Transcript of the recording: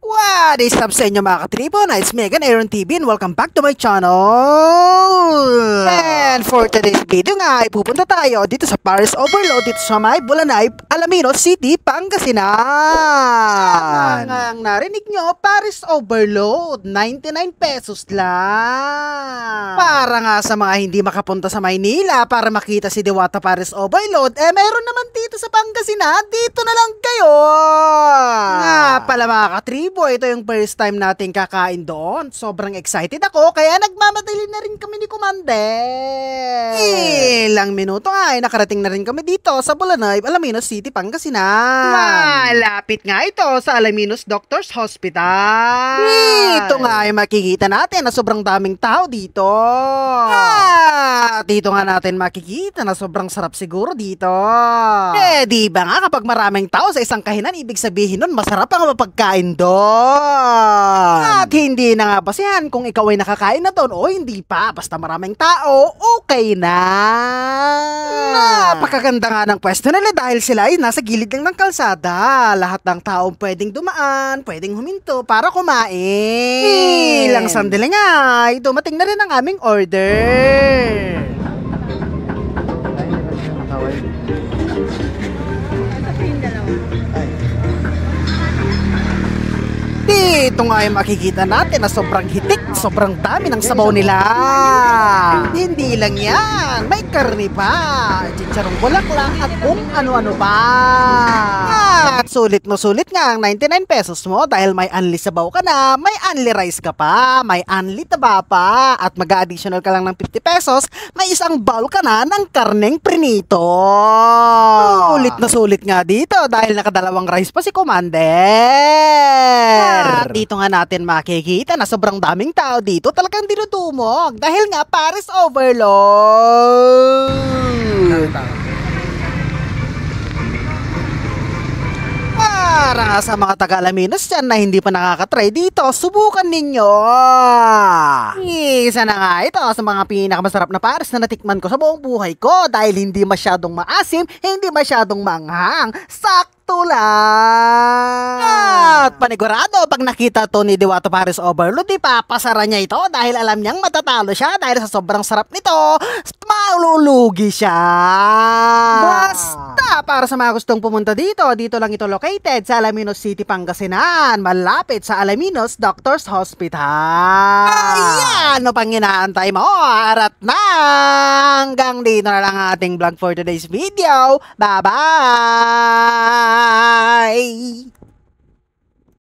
What is up sa inyo mga katribo? It's Megan Aaron TV and welcome back to my channel. And for today's video nga, ipupunta tayo dito sa Paris Overload dito sa may Bulanay, Alaminos City, Pangasinan. Ang narinig nyo, Paris Overload, 99 pesos lang. Para nga sa mga hindi makapunta sa Maynila para makita si Diwata Paris Overload, meron naman dito sa Pangasinan, dito na lang kayo. Nga pala mga katribo, ito yung first time natin kakain doon. Sobrang excited ako, kaya nagmamadali na rin kami ni Commander. Ilang minuto nga, nakarating na rin kami dito sa Bulanay, Alaminos City, Pangasinan. Malapit nga ito sa Alaminos Doctors Hospital. Dito nga ay makikita natin na sobrang daming tao dito. Dito nga natin makikita na sobrang sarap siguro dito. Di ba nga kapag maraming tao sa isang kahinan, ibig sabihin nun masarap ang mapagkain doon. At hindi na nga basihan kung ikaw ay nakakain na doon o hindi pa. Basta maraming tao, okay na. Napakaganda nga ng pwesto nila dahil sila ay nasa gilid lang ng kalsada. Lahat ng tao pwedeng dumaan, pwedeng huminto para kumain. Ilang sandali nga, ay dumating na rin ang aming order. Dito nga ay makikita natin na sobrang hitik, sobrang dami ng sabaw nila. Hindi lang yan, may karne pa, chicharong bulaklak at kung ano-ano pa. At sulit nga ang 99 pesos mo dahil may unli sabaw ka na, may unli rice ka pa, may unli taba pa, at mag-additional ka lang ng 50 pesos, may isang bowl ka na ng karneng prinito. Sulit nga dito dahil nakadalawang rice pa si Commander. At dito nga natin makikita na sobrang daming tao dito, talagang dinudumog dahil nga Paris Overload. Para nga sa mga taga-Alaminos dyan na hindi pa nakakatry dito, subukan ninyo. Isa na nga ito sa mga pinakamasarap na Paris na natikman ko sa buong buhay ko dahil hindi masyadong maasim, hindi masyadong manghang, sakto lang. At panigurado, pag nakita to ni Diwata Paris Overload, ipapasara niya ito dahil alam niyang matatalo siya dahil sa sobrang sarap nito, malulugi siya. Basta, para sa mga gustong pumunta dito, dito lang ito located sa Alaminos City, Pangasinan, malapit sa Alaminos Doctors Hospital. Ayan, ano pang inaantay mo? Arat na! Hanggang dito na lang ating vlog for today's video. Bye-bye!